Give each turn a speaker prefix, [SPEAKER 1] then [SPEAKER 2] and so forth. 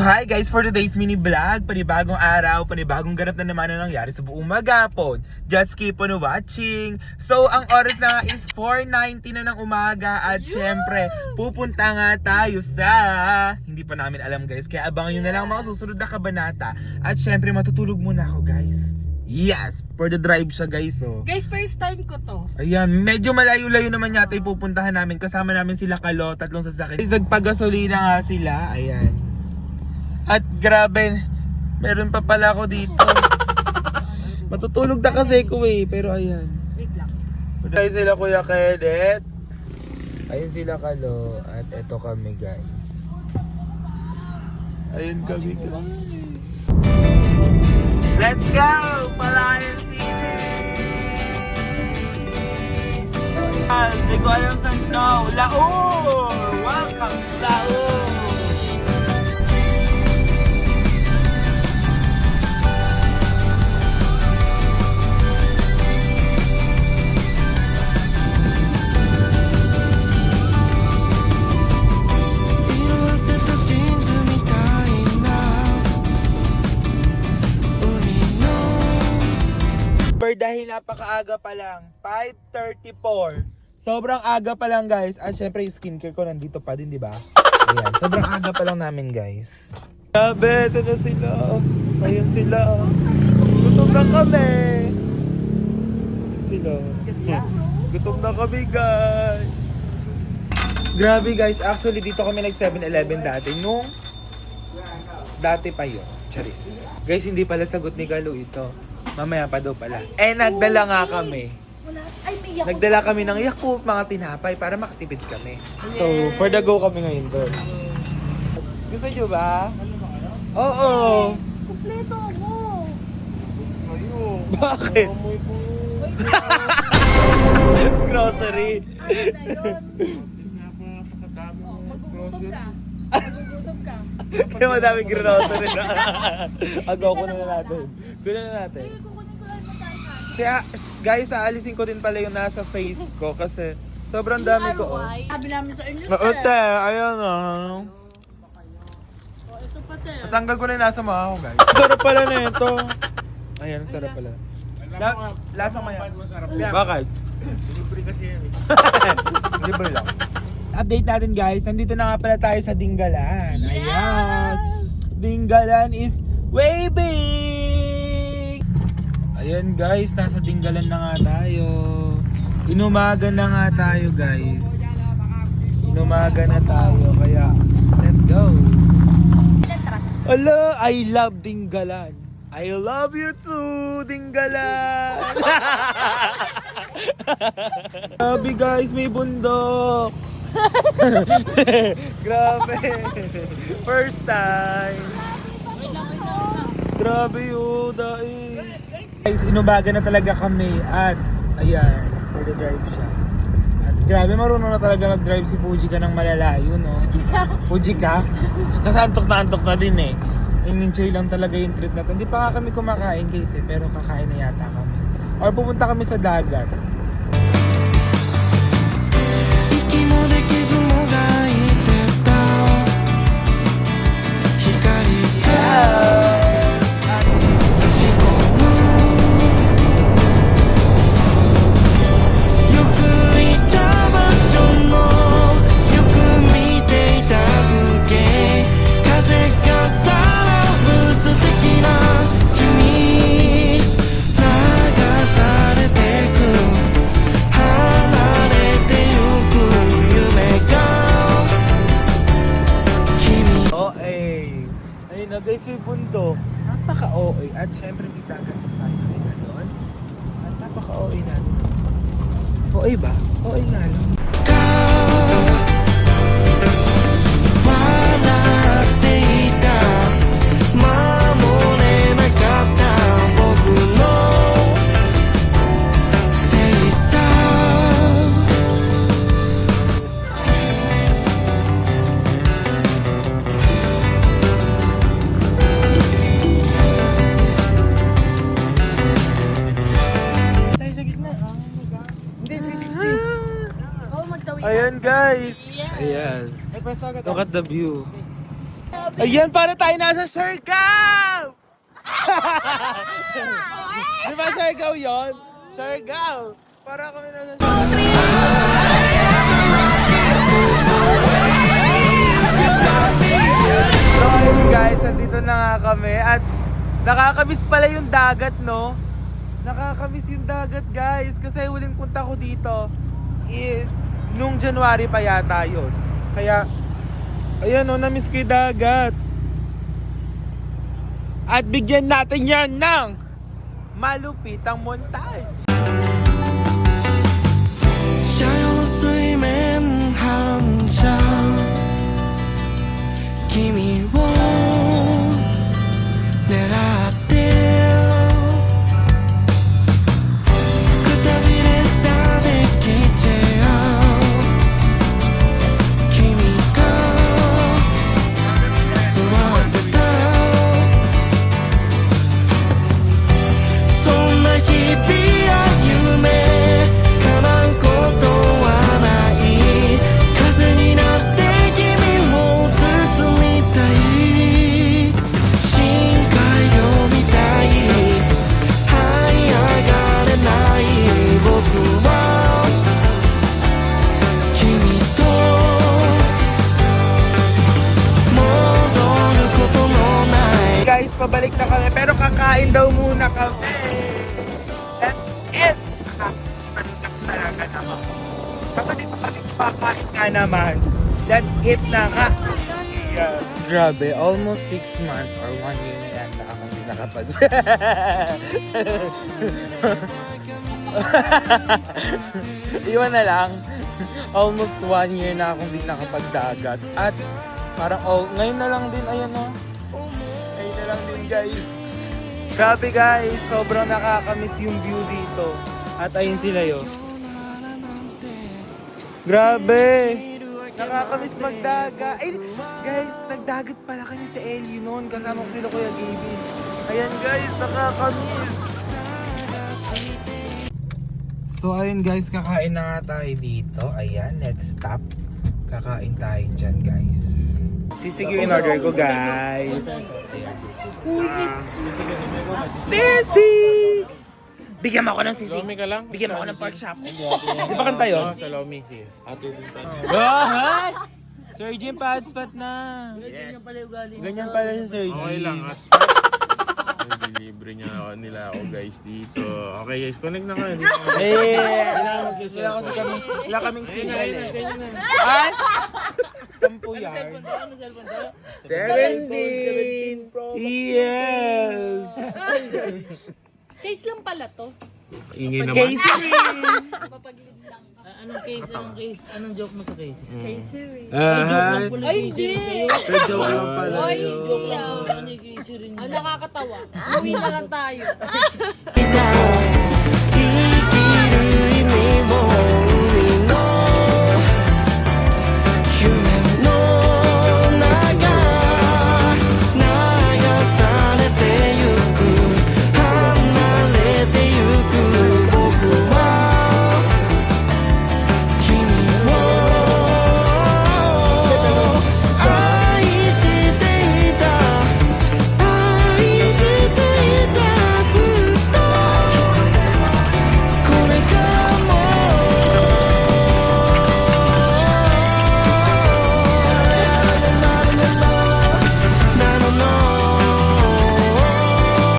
[SPEAKER 1] Hi guys, for today's mini vlog, panibagong araw, panibagong ganap na naman na nangyari sa buong maghapon. Just keep on watching. So, ang oras na is 4:90 na ng umaga at syempre, pupunta nga tayo sa... Hindi pa namin alam guys, kaya abangan nyo na lang mga susunod na kabanata. At syempre, matutulog muna ako guys. Yes, for the drive siya guys. Oh.
[SPEAKER 2] Guys, first time ko to.
[SPEAKER 1] Ayan, medyo malayo-layo naman yata yung pupuntahan namin. Kasama namin sila Kalo, tatlong sasakyan. Nagpagasolina nga sila, ayan. At grabe, meron pa pala ako dito. Matutulog na kasi ko pero ayan.
[SPEAKER 2] Wait lang.
[SPEAKER 1] Ayun sila Kuya Kenneth. Ayun sila Kalo. At eto kami guys. Ayun kami guys. Let's go! Palayan City! Hindi ko alam saan to. Laur! Welcome to Laur! Dahil napakaaga pa lang, 5:34. Sobrang aga pa lang guys. At syempre yung skincare ko nandito pa din, di ba? Ayan, sobrang aga pa lang namin guys. Grabe, ito na sila. Ayun sila. Gutom na kami. Sila. Gutom na kami guys. Grabe guys, actually dito kami nag 7-Eleven dati. Dati pa yun. Charis. Guys, hindi pala sagot ni Galo ito. Mamaya pa daw pala. Nagdala nga kami.
[SPEAKER 2] Ay, may Yakult.
[SPEAKER 1] Nagdala kami ng Yakult, mga tinapay para makatipid kami. So, for the go kami ngayon doon. Gusto nyo ba? Oo.
[SPEAKER 2] Kumpleto ako.
[SPEAKER 1] Bakit? Grocery.
[SPEAKER 2] Magugutom ka. Magugutom ka.
[SPEAKER 1] Kaya madaming grocery na. Agaw ko na natin. Kunin na natin.
[SPEAKER 2] Ay, kukunin ko lang yung
[SPEAKER 1] Guys, aalisin ko din pala yung nasa face ko kasi sobrang dami ko.
[SPEAKER 2] Sabi namin sa inyo,
[SPEAKER 1] Ate, ayan na.
[SPEAKER 2] Ito pa, te.
[SPEAKER 1] Natanggal ko na yung nasa mukha ko, guys. Sarap pala na ito. Ayan, sarap pala. Lasang maya. Bakit?
[SPEAKER 3] Libre kasi yan eh.
[SPEAKER 1] Libre lang. Update natin guys, nandito na nga pala tayo sa Dinggalan. Ayan. Dinggalan is waving! Ayan guys, nasa Dinggalan na nga tayo. Inumaga na nga tayo guys. Inumaga na tayo, kaya let's go. Ala, I love Dinggalan. I love you too, Dinggalan! Grabe guys, may bundok! Grabe! First time! Grabe yun, dahil! Guys, inubaga na talaga kami at ayan, mag-drive siya. At grabe, marunong na talaga mag-drive si Fujika ng malalayo, no? Fujika? Kasi antok na din eh. In-enjoy lang talaga yung trip natin. Hindi pa nga kami kumakain guys eh, pero kakain na yata kami. Or pupunta kami sa dagat. Guys, yung bundok, napaka-OA at syempre may dagat tayo na doon at napaka-OA natin. OA ba? OA nga lang. Ayan guys!
[SPEAKER 2] Yes.
[SPEAKER 1] Ayan. Look at the view. Ayan, para tayo nasa Siargao! Di ba Siargao yun? Siargao! Para kami nasa Siargao. So ayun guys, nandito na nga kami at nakakamiss pala yung dagat, no? Nakakamiss yung dagat guys kasi huling punta ko dito is nung January pa yata yun. Kaya ayan o, namiss ko yung dagat. At bigyan natin yan ng malupitang montage.
[SPEAKER 4] 想用水面反射君を狙ってくたびれたデッキチェア君が座ってたそんな日々や夢叶うことはない風になって君を包みたい深海魚みたい這い上がれない僕は君と戻ることのない
[SPEAKER 1] Guys, pabalik na kami pero kakain daw muna kami. That's it! Panitas talaga naman. Kapatid pakain nga naman. That's it na nga. Yeah. Grabe, almost 6 months or 1 year na yata ako hindi nakapag... Iwan na lang. Almost 1 year na akong hindi nakapagdagat. At parang, ngayon na lang din, ayan o. Ngayon na lang din guys. Grabe guys, sobrang nakakamiss yung view dito. At ayun sila yun. Grabe! Nakakamiss magdaga. Ay, guys, nagdagat pala kami sa LU noon. Kasama ko sila Kuya Gaby. Ayan guys, nakakamiss. So ayun guys, kakain na nga tayo dito. Ayan, next stop. Kakain tayo dyan guys. Sisig yung in-order ko guys. Sisig! Bigyan mo ako ng sisig.
[SPEAKER 3] Lomi ka lang?
[SPEAKER 1] Bigyan mo ako ng pork chop. Di ba kanta yun?
[SPEAKER 3] Sa Lomi. Ate din tayo.
[SPEAKER 1] Bahay! Sir Jim, padspat na.
[SPEAKER 3] Yes.
[SPEAKER 1] Ganyan pala si Sir Jim.
[SPEAKER 3] Okay lang. Delivery nila ako guys dito. Okay guys, connect na kayo.
[SPEAKER 1] Wala kaming
[SPEAKER 3] Ayun
[SPEAKER 1] signal
[SPEAKER 3] na,
[SPEAKER 1] eh.
[SPEAKER 3] sa inyo na.
[SPEAKER 1] Ay! 10 yan. 17 Pro. Yes!
[SPEAKER 2] Case lang pala to.
[SPEAKER 3] Ingay naman.
[SPEAKER 1] Casey!
[SPEAKER 2] Mapag-lead lang.
[SPEAKER 5] Anong case? Anong case? Anong joke mo sa case?
[SPEAKER 2] Case rin.
[SPEAKER 1] Aha.
[SPEAKER 2] Ay, hindi.
[SPEAKER 1] Joke lang pala
[SPEAKER 2] Ay,
[SPEAKER 1] yun.
[SPEAKER 2] hindi ah.
[SPEAKER 5] Ano yung case rin?
[SPEAKER 2] Ang nakakatawa. Uwi na lang tayo.
[SPEAKER 4] Kita